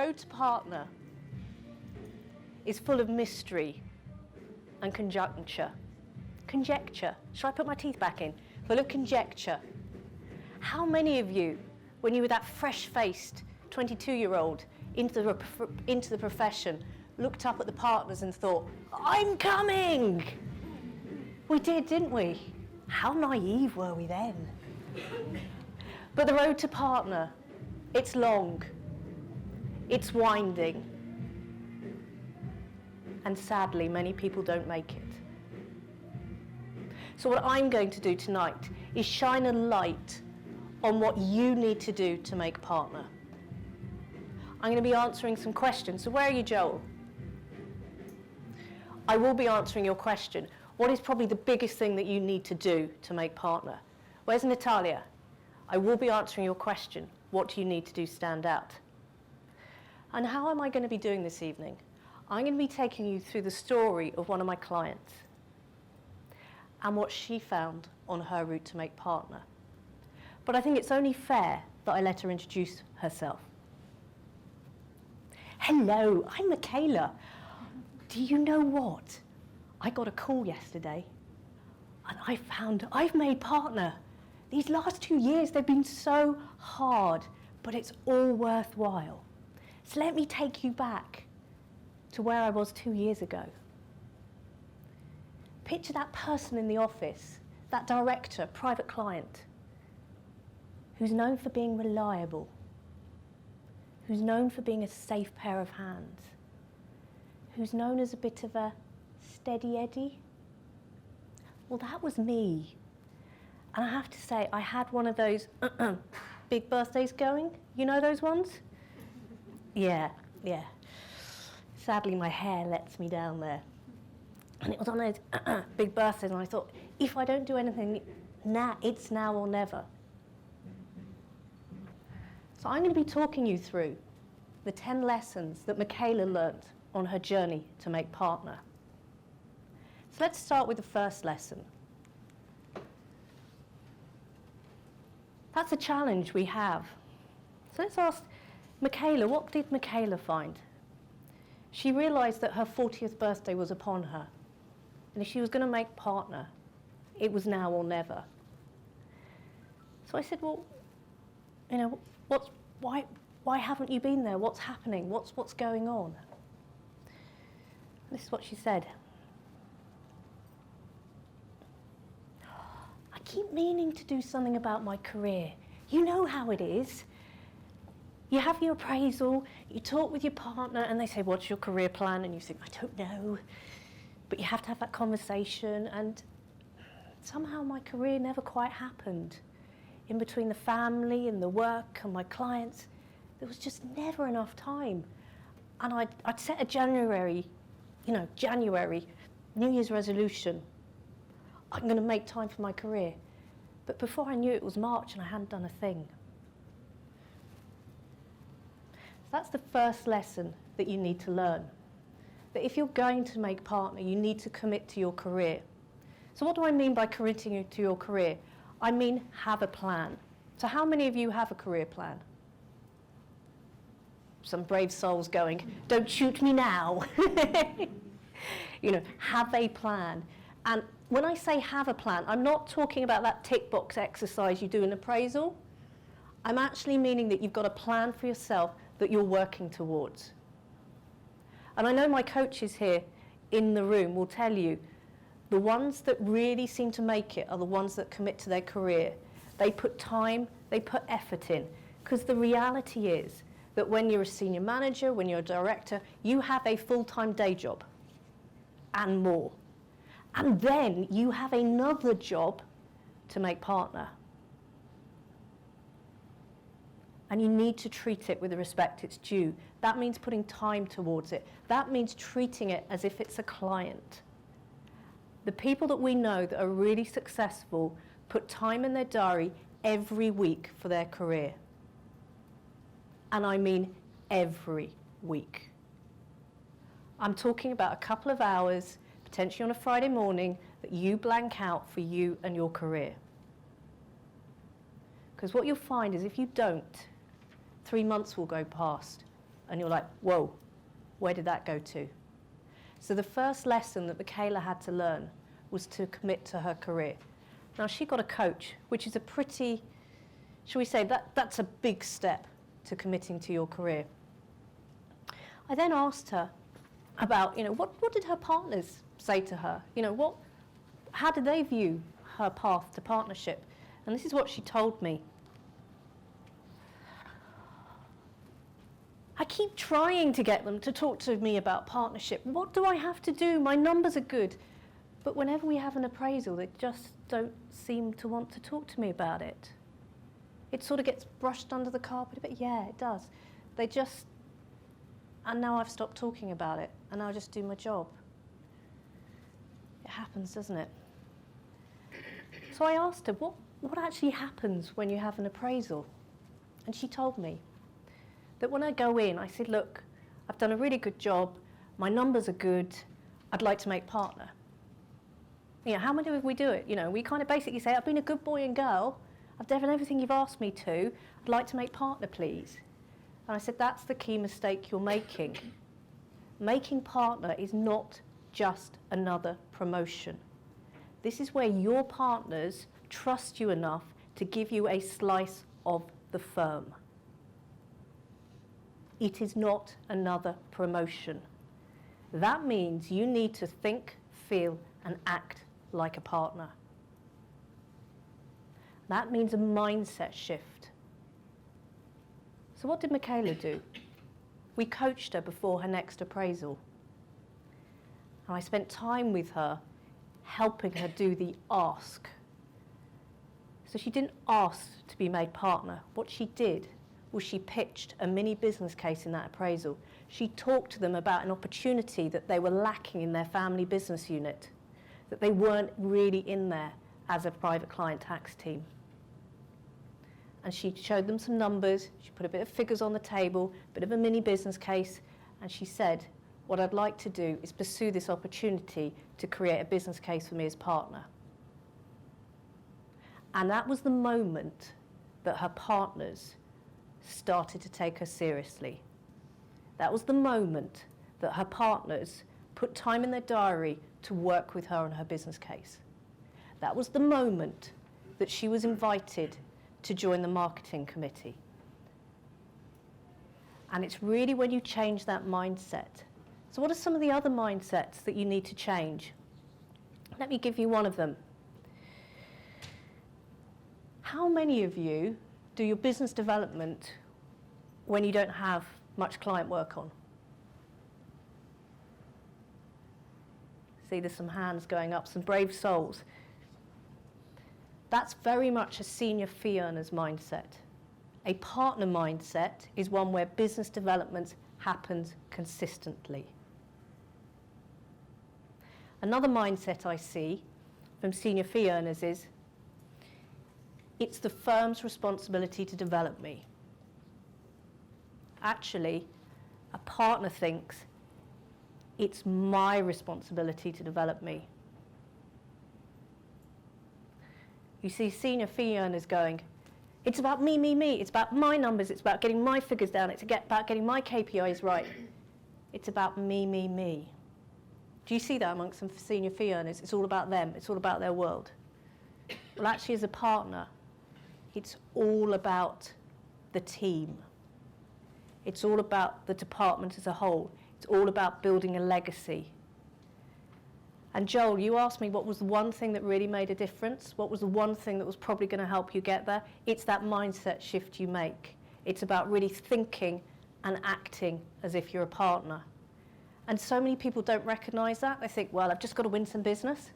road to partner is full of mystery and conjecture. Conjecture. Should I put my teeth back in? Full of conjecture. How many of you, when you were that fresh-faced 22-year-old into the profession, looked up at the partners and thought, I'm coming? We did, didn't we? How naive were we then? But the road to partner, it's long, it's winding, and sadly, many people don't make it. So what I'm going to do tonight is shine a light on what you need to do to make partner. I'm going to be answering some questions. So where are you, Joel? I will be answering your question. What is probably the biggest thing that you need to do to make partner? Where's Natalia? I will be answering your question. What do you need to do to stand out? And how am I going to be doing this evening? I'm going to be taking you through the story of one of my clients and what she found on her route to make partner. But I think it's only fair that I let her introduce herself. Hello, I'm Michaela. Do you know what? I got a call yesterday and I found I've made partner. These last 2 years, they've been so hard, but it's all worthwhile. So let me take you back to where I was 2 years ago. Picture that person in the office, that director, private client, who's known for being reliable, who's known for being a safe pair of hands, who's known as a bit of a steady Eddie. Well, that was me. And I have to say, I had one of those big birthdays going. You know those ones? Yeah. Sadly, my hair lets me down there. And it was on those big birthdays, and I thought, if I don't do anything now, it's now or never. So I'm going to be talking you through the 10 lessons that Michaela learnt on her journey to make partner. So let's start with the first lesson. That's a challenge we have. So let's ask Michaela, what did Michaela find? She realised that her 40th birthday was upon her. And if she was going to make partner, it was now or never. So I said, well, you know, why haven't you been there? What's happening? What's going on? This is what she said. I keep meaning to do something about my career. You know how it is. You have your appraisal, you talk with your partner, and they say, what's your career plan? And you think, I don't know. But you have to have that conversation, and somehow my career never quite happened. In between the family and the work and my clients, there was just never enough time. And I'd set a January New Year's resolution. I'm going to make time for my career. But before I knew it was March and I hadn't done a thing. So that's the first lesson that you need to learn. That if you're going to make partner, you need to commit to your career. So what do I mean by committing to your career? I mean have a plan. So how many of you have a career plan? Some brave souls going, don't shoot me now. You know, have a plan. And when I say have a plan, I'm not talking about that tick box exercise you do in appraisal. I'm actually meaning that you've got a plan for yourself that you're working towards. And I know my coaches here in the room will tell you the ones that really seem to make it are the ones that commit to their career. They put time, they put effort in. Because the reality is that when you're a senior manager, when you're a director, you have a full-time day job and more. And then you have another job to make partner. And you need to treat it with the respect it's due. That means putting time towards it. That means treating it as if it's a client. The people that we know that are really successful put time in their diary every week for their career. And I mean every week. I'm talking about a couple of hours, potentially on a Friday morning, that you blank out for you and your career. Because what you'll find is if you don't, 3 months will go past, And you're like, whoa, where did that go to? So the first lesson that Michaela had to learn was to commit to her career. Now, she got a coach, which is a pretty, shall we say, that's a big step to committing to your career. I then asked her about, what did her partners say to her? How did they view her path to partnership? And this is what she told me. I keep trying to get them to talk to me about partnership. What do I have to do? My numbers are good. But whenever we have an appraisal, they just don't seem to want to talk to me about it. It sort of gets brushed under the carpet a bit. Yeah, it does. And now I've stopped talking about it, and I'll just do my job. It happens, doesn't it? So I asked her, what actually happens when you have an appraisal? And she told me that when I go in, I said, look, I've done a really good job, my numbers are good, I'd like to make partner. How many of we do it? We kind of basically say, I've been a good boy and girl, I've done everything you've asked me to, I'd like to make partner, please. And I said, that's the key mistake you're making. Making partner is not just another promotion. This is where your partners trust you enough to give you a slice of the firm. It is not another promotion. That means you need to think, feel, and act like a partner. That means a mindset shift. So what did Michaela do? We coached her before her next appraisal. And I spent time with her, helping her do the ask. So she didn't ask to be made partner. What she did was she pitched a mini business case in that appraisal. She talked to them about an opportunity that they were lacking in their family business unit, that they weren't really in there as a private client tax team. And she showed them some numbers, she put a bit of figures on the table, a bit of a mini business case, and she said, what I'd like to do is pursue this opportunity to create a business case for me as partner. And that was the moment that her partners started to take her seriously. That was the moment that her partners put time in their diary to work with her on her business case. That was the moment that she was invited to join the marketing committee. And it's really when you change that mindset. So what are some of the other mindsets that you need to change? Let me give you one of them. How many of you do your business development when you don't have much client work on? See, there's some hands going up, some brave souls. That's very much a senior fee earner's mindset. A partner mindset is one where business development happens consistently. Another mindset I see from senior fee earners is, it's the firm's responsibility to develop me. Actually, a partner thinks, it's my responsibility to develop me. You see senior fee earners going, it's about me, me, me. It's about my numbers. It's about getting my figures down. It's about getting my KPIs right. It's about me, me, me. Do you see that amongst some senior fee earners? It's all about them. It's all about their world. Well, actually, as a partner, it's all about the team. It's all about the department as a whole. It's all about building a legacy. And Joel, you asked me what was the one thing that really made a difference? What was the one thing that was probably going to help you get there? It's that mindset shift you make. It's about really thinking and acting as if you're a partner. And so many people don't recognise that. They think, well, I've just got to win some business.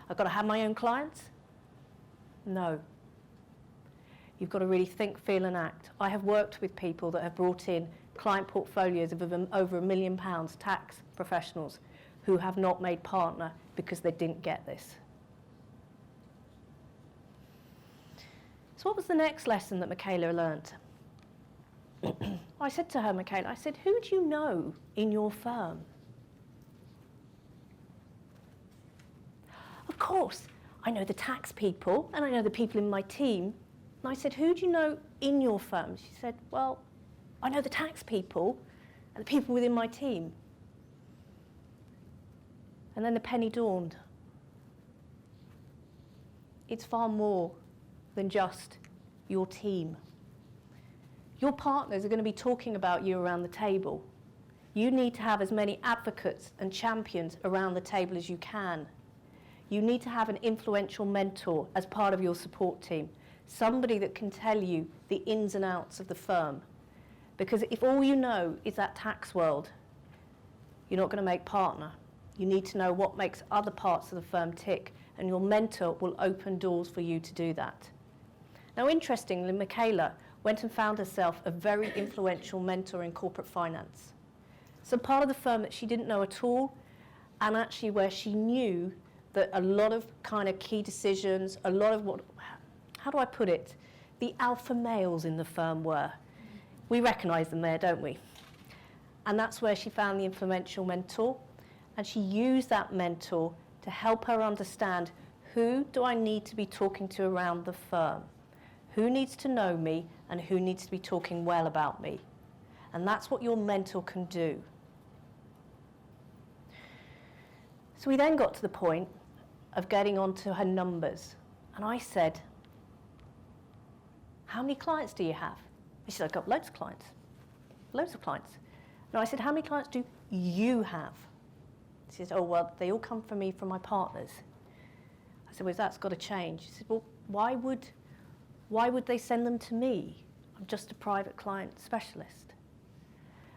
I've got to have my own clients. No. You've got to really think, feel and act. I have worked with people that have brought in client portfolios of over £1 million, tax professionals, who have not made partner because they didn't get this. So what was the next lesson that Michaela learnt? I said to her, Michaela, I said, who do you know in your firm? Of course, I know the tax people and I know the people in my team. And I said, who do you know in your firm? She said, well, I know the tax people, and the people within my team. And then the penny dawned. It's far more than just your team. Your partners are going to be talking about you around the table. You need to have as many advocates and champions around the table as you can. You need to have an influential mentor as part of your support team, somebody that can tell you the ins and outs of the firm. Because if all you know is that tax world, you're not going to make partner. You need to know what makes other parts of the firm tick, and your mentor will open doors for you to do that. Now, interestingly, Michaela went and found herself a very influential mentor in corporate finance. Some part of the firm that she didn't know at all, and actually where she knew that a lot of kind of key decisions, a lot of what, how do I put it, the alpha males in the firm were. We recognise them there, don't we? And that's where she found the influential mentor, and she used that mentor to help her understand, who do I need to be talking to around the firm? Who needs to know me and who needs to be talking well about me? And that's what your mentor can do. So we then got to the point of getting onto her numbers. And I said, how many clients do you have? She said, I've got loads of clients. Loads of clients. And I said, how many clients do you have? She said, oh, well, they all come from me from my partners. I said, well, that's got to change. She said, well, why would they send them to me? I'm just a private client specialist.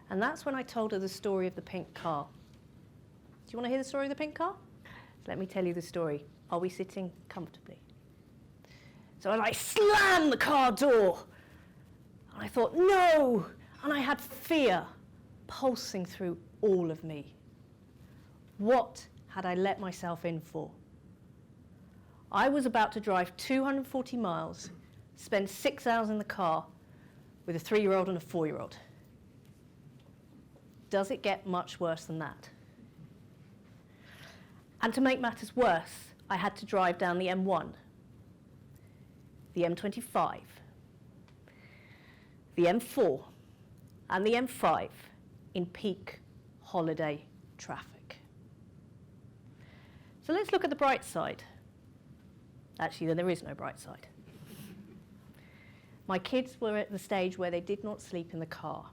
And that's when I told her the story of the pink car. Do you want to hear the story of the pink car? So let me tell you the story. Are we sitting comfortably? So I slammed the car door. And I thought, no! And I had fear pulsing through all of me. What had I let myself in for? I was about to drive 240 miles, spend 6 hours in the car with a 3-year-old and a 4-year-old. Does it get much worse than that? And to make matters worse, I had to drive down the M1, the M25, the M4, and the M5 in peak holiday traffic. So let's look at the bright side. Actually, there is no bright side. My kids were at the stage where they did not sleep in the car,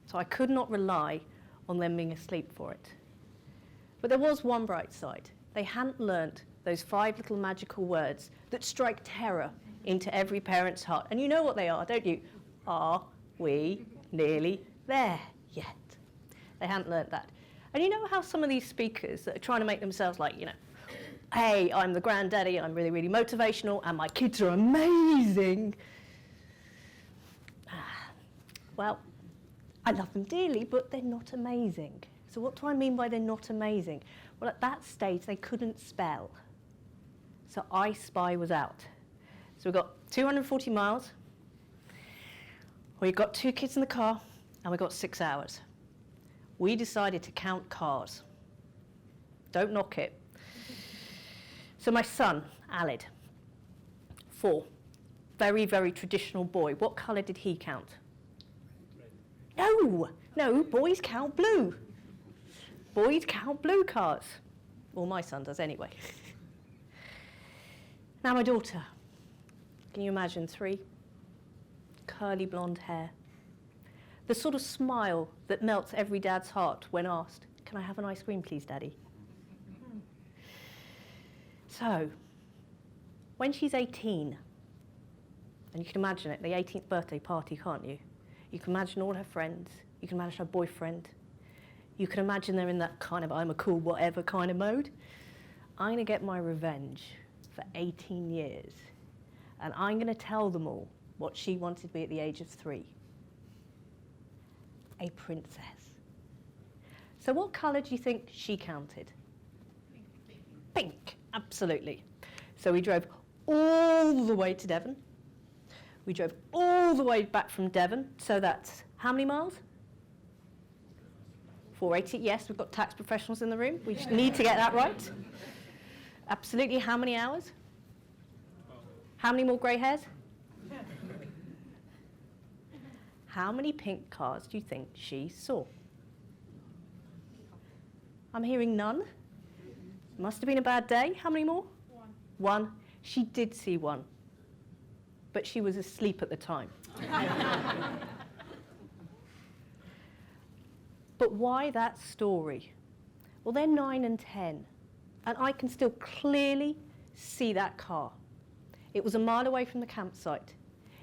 so I could not rely on them being asleep for it. But there was one bright side. They hadn't learnt those 5 little magical words that strike terror into every parent's heart. And you know what they are, don't you? Are we nearly there yet? They hadn't learnt that. And you know how some of these speakers that are trying to make themselves like, hey, I'm the granddaddy, I'm really, really motivational, and my kids are amazing. Well, I love them dearly, but they're not amazing. So what do I mean by they're not amazing? Well, at that stage, they couldn't spell. So I Spy was out. So we've got 240 miles, we've got 2 kids in the car, and we've got 6 hours. We decided to count cars. Don't knock it. So my son, Alid, 4, very, very traditional boy. What colour did he count? No, boys count blue. Boys count blue cars. Well, my son does anyway. Now my daughter, can you imagine 3? Curly blonde hair. The sort of smile that melts every dad's heart when asked, can I have an ice cream please, Daddy? So, when she's 18, and you can imagine it, the 18th birthday party, can't you? You can imagine all her friends, you can imagine her boyfriend, you can imagine they're in that kind of I'm a cool whatever kind of mode. I'm gonna get my revenge for 18 years, and I'm gonna tell them all what she wanted to be at the age of 3. A princess. So what colour do you think she counted? Pink, absolutely. So we drove all the way to Devon. We drove all the way back from Devon. So that's how many miles? 480, yes, we've got tax professionals in the room. We just need to get that right. Absolutely, how many hours? How many more grey hairs? How many pink cars do you think she saw? I'm hearing none. Must have been a bad day. How many more? One. She did see one, but she was asleep at the time. But why that story? Well, they're 9 and 10, and I can still clearly see that car. It was a mile away from the campsite.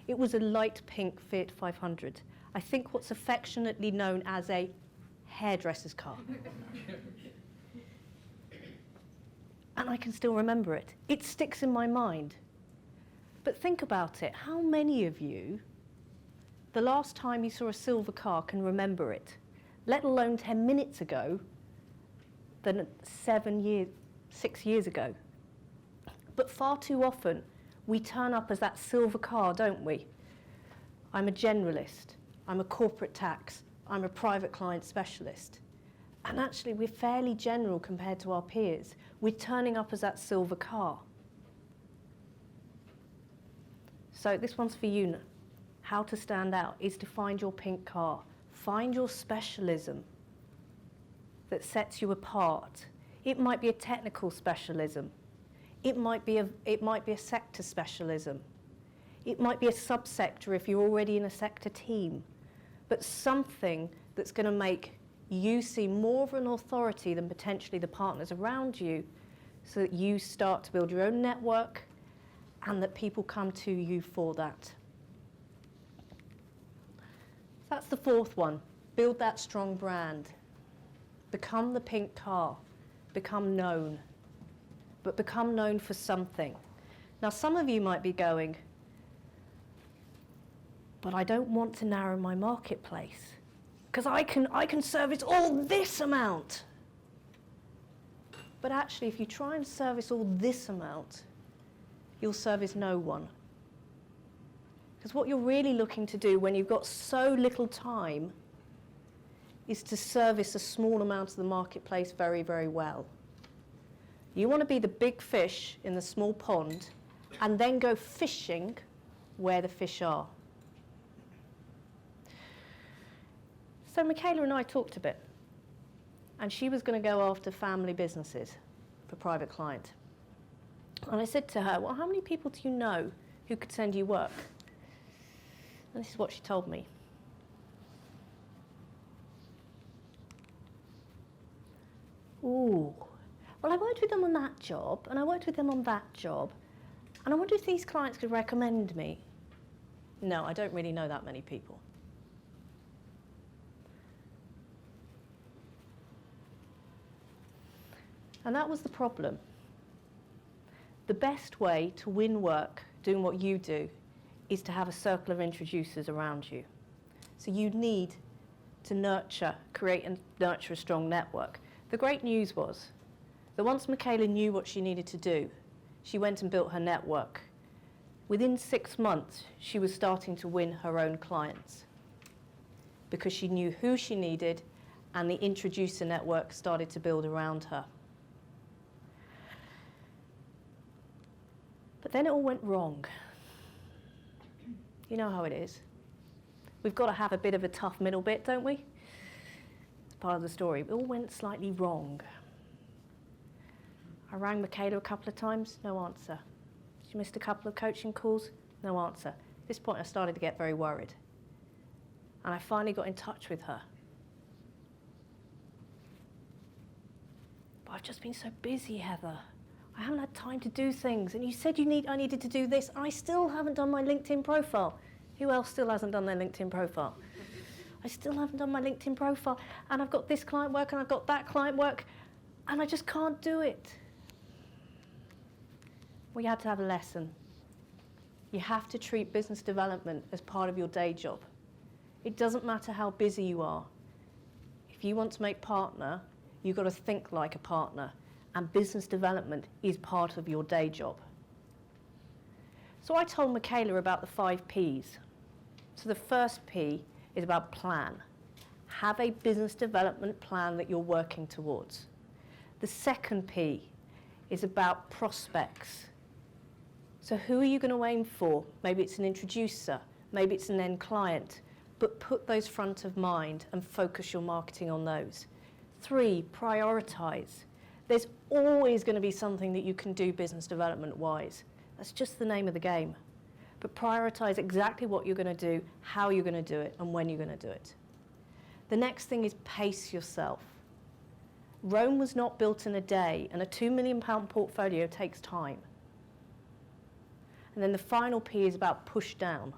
It was a light pink Fiat 500. I think what's affectionately known as a hairdresser's car. And I can still remember it. It sticks in my mind. But think about it. How many of you, the last time you saw a silver car, can remember it? Let alone 10 minutes ago, than 6 years ago. But far too often, we turn up as that silver car, don't we? I'm a generalist. I'm a corporate tax. I'm a private client specialist. And actually, we're fairly general compared to our peers. We're turning up as that silver car. So this one's for you. How to stand out is to find your pink car. Find your specialism that sets you apart. It might be a technical specialism. It might be a sector specialism. It might be a subsector if you're already in a sector team. But something that's going to make you seem more of an authority than potentially the partners around you, so that you start to build your own network and that people come to you for that. That's the fourth one. Build that strong brand. Become the pink car. Become known. But become known for something. Now, some of you might be going, but I don't want to narrow my marketplace because I can service all this amount. But actually, if you try and service all this amount, you'll service no one. Because what you're really looking to do when you've got so little time is to service a small amount of the marketplace very, very well. You want to be the big fish in the small pond and then go fishing where the fish are. So Michaela and I talked a bit, and she was going to go after family businesses for private client. And I said to her, well, how many people do you know who could send you work? And this is what she told me. Ooh, well, I worked with them on that job, and I worked with them on that job, and I wonder if these clients could recommend me. No, I don't really know that many people. And that was the problem. The best way to win work doing what you do is to have a circle of introducers around you. So you need to create and nurture a strong network. The great news was that once Michaela knew what she needed to do, she went and built her network. Within 6 months, she was starting to win her own clients because she knew who she needed, and the introducer network started to build around her. But then it all went wrong. You know how it is. We've got to have a bit of a tough middle bit, don't we? It's part of the story. It all went slightly wrong. I rang Michaela a couple of times, no answer. She missed a couple of coaching calls, no answer. At this point, I started to get very worried. And I finally got in touch with her. But I've just been so busy, Heather. I haven't had time to do things. And you said I needed to do this. I still haven't done my LinkedIn profile. Who else still hasn't done their LinkedIn profile? I still haven't done my LinkedIn profile. And I've got this client work and I've got that client work. And I just can't do it. We had to have a lesson. You have to treat business development as part of your day job. It doesn't matter how busy you are. If you want to make partner, you've got to think like a partner. And business development is part of your day job. So I told Michaela about the 5 Ps. So the first P is about plan. Have a business development plan that you're working towards. The second P is about prospects. So who are you going to aim for? Maybe it's an introducer, maybe it's an end client, but put those front of mind and focus your marketing on those. 3, prioritise. There's always going to be something that you can do business development-wise. That's just the name of the game. But prioritise exactly what you're going to do, how you're going to do it, and when you're going to do it. The next thing is pace yourself. Rome was not built in a day, and a £2 million portfolio takes time. And then the final P is about push down.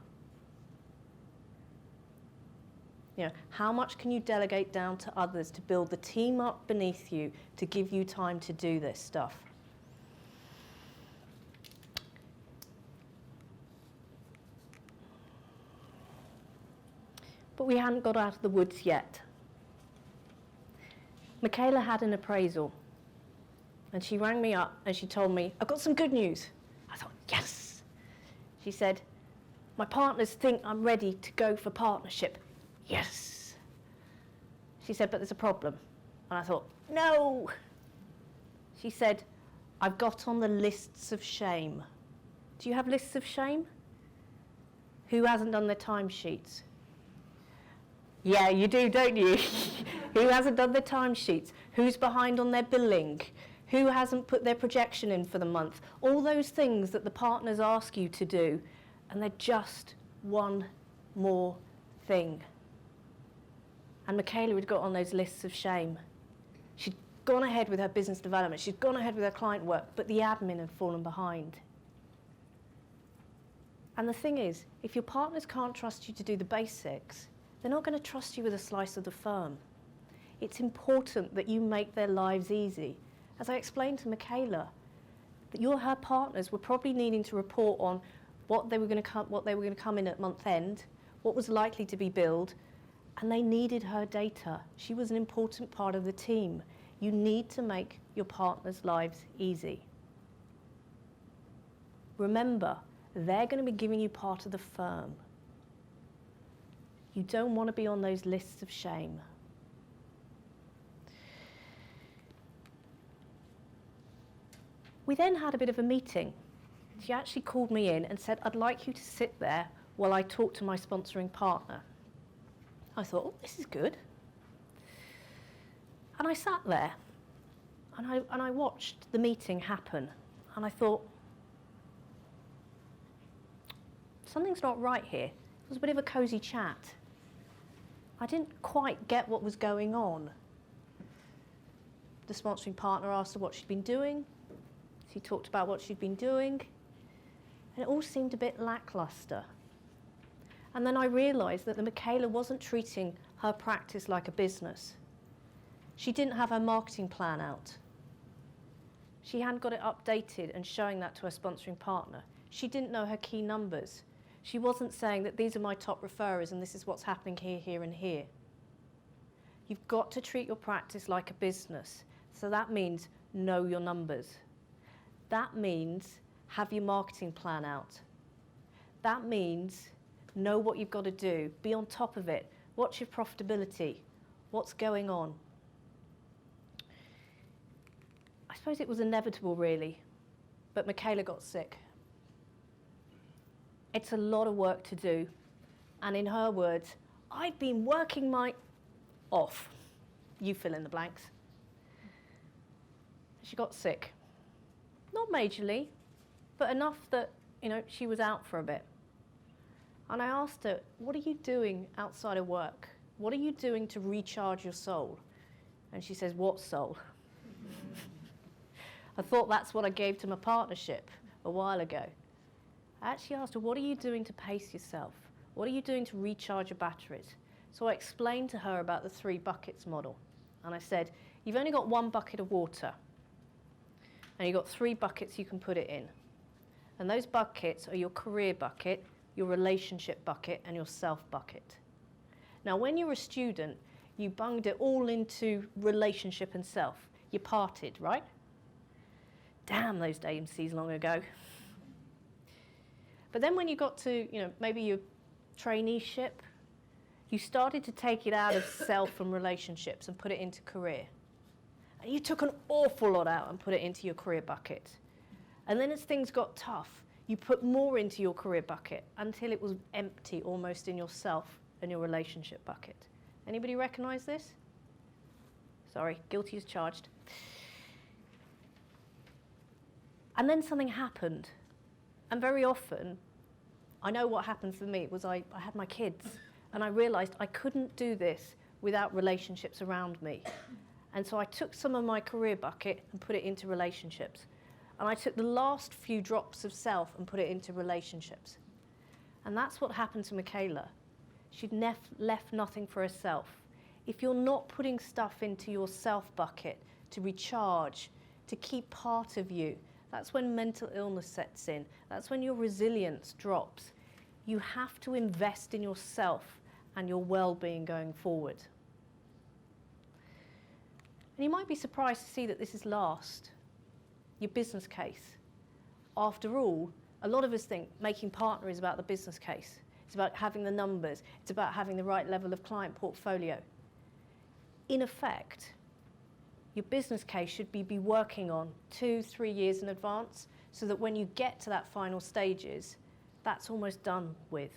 You know, how much can you delegate down to others to build the team up beneath you to give you time to do this stuff? But we hadn't got out of the woods yet. Michaela had an appraisal, and she rang me up and she told me, I've got some good news. I thought, yes. She said, my partners think I'm ready to go for partnership. Yes. She said, but there's a problem. And I thought, no. She said, I've got on the lists of shame. Do you have lists of shame? Who hasn't done their timesheets? Yeah, you do, don't you? Who hasn't done their timesheets? Who's behind on their billing? Who hasn't put their projection in for the month? All those things that the partners ask you to do, and they're just one more thing. And Michaela had got on those lists of shame. She'd gone ahead with her business development, she'd gone ahead with her client work, but the admin had fallen behind. And the thing is, if your partners can't trust you to do the basics, they're not going to trust you with a slice of the firm. It's important that you make their lives easy. As I explained to Michaela, that her partners were probably needing to report on what they were going to come in at month end, what was likely to be billed, and they needed her data. She was an important part of the team. You need to make your partners' lives easy. Remember, they're going to be giving you part of the firm. You don't want to be on those lists of shame. We then had a bit of a meeting. She actually called me in and said, I'd like you to sit there while I talk to my sponsoring partner. I thought, oh, this is good. And I sat there and I watched the meeting happen. And I thought, something's not right here. It was a bit of a cosy chat. I didn't quite get what was going on. The sponsoring partner asked her what she'd been doing. She talked about what she'd been doing. And it all seemed a bit lackluster. And then I realised that the Michaela wasn't treating her practice like a business. She didn't have her marketing plan out. She hadn't got it updated and showing that to her sponsoring partner. She didn't know her key numbers. She wasn't saying that these are my top referrers and this is what's happening here, here, and here. You've got to treat your practice like a business. So that means know your numbers. That means have your marketing plan out. That means know what you've got to do. Be on top of it. Watch your profitability. What's going on? I suppose it was inevitable, really, but Michaela got sick. It's a lot of work to do, and in her words, I've been working my off. You fill in the blanks. She got sick. Not majorly, but enough that, she was out for a bit. And I asked her, what are you doing outside of work? What are you doing to recharge your soul? And she says, what soul? I thought that's what I gave to my partnership a while ago. I actually asked her, what are you doing to pace yourself? What are you doing to recharge your batteries? So I explained to her about the 3 buckets model. And I said, you've only got 1 bucket of water. And you've got 3 buckets you can put it in. And those buckets are your career bucket, your relationship bucket, and your self bucket. Now, when you were a student, you bunged it all into relationship and self. You parted, right? Damn, those DMCs long ago. But then when you got to, maybe your traineeship, you started to take it out of self and relationships and put it into career. And you took an awful lot out and put it into your career bucket. And then as things got tough, you put more into your career bucket until it was empty almost in yourself and your relationship bucket. Anybody recognize this? Sorry, guilty as charged. And then something happened. And very often, I know what happened for me was I had my kids, and I realised I couldn't do this without relationships around me. And so I took some of my career bucket and put it into relationships. And I took the last few drops of self and put it into relationships. And that's what happened to Michaela. She'd left nothing for herself. If you're not putting stuff into your self bucket to recharge, to keep part of you, that's when mental illness sets in. That's when your resilience drops. You have to invest in yourself and your well-being going forward. And you might be surprised to see that this is last. Your business case. After all, a lot of us think making partner is about the business case. It's about having the numbers. It's about having the right level of client portfolio. In effect, your business case should be working on 2-3 years in advance so that when you get to that final stages, that's almost done with.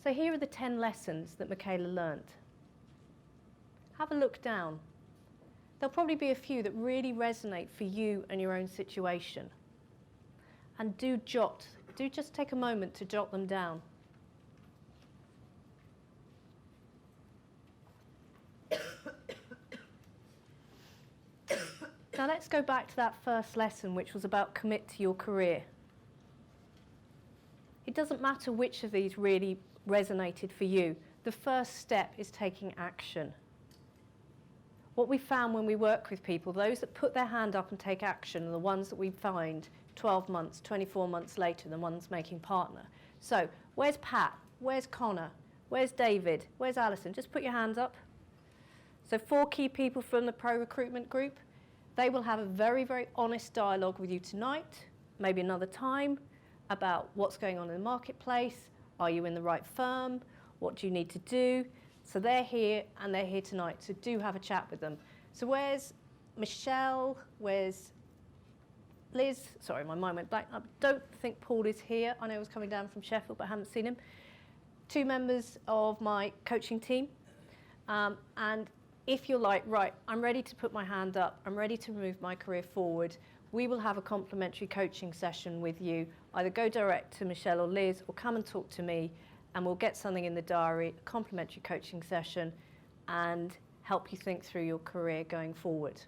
So here are the 10 lessons that Michaela learnt. Have a look down. There'll probably be a few that really resonate for you and your own situation. And do just take a moment to jot them down. Now let's go back to that first lesson, which was about commit to your career. It doesn't matter which of these really resonated for you. The first step is taking action. What we found when we work with people, those that put their hand up and take action are the ones that we find 12 months, 24 months later, the ones making partner. So, where's Pat? Where's Connor? Where's David? Where's Alison? Just put your hands up. So 4 key people from the Pro-Recruitment Group. They will have a very, very honest dialogue with you tonight, maybe another time, about what's going on in the marketplace. Are you in the right firm? What do you need to do? So they're here, and they're here tonight, so do have a chat with them. So where's Michelle? Where's Liz? Sorry, my mind went blank. I don't think Paul is here. I know he was coming down from Sheffield, but I haven't seen him. 2 members of my coaching team. And if you're like, right, I'm ready to put my hand up, I'm ready to move my career forward, we will have a complimentary coaching session with you. Either go direct to Michelle or Liz, or come and talk to me, and we'll get something in the diary, a complimentary coaching session, and help you think through your career going forward.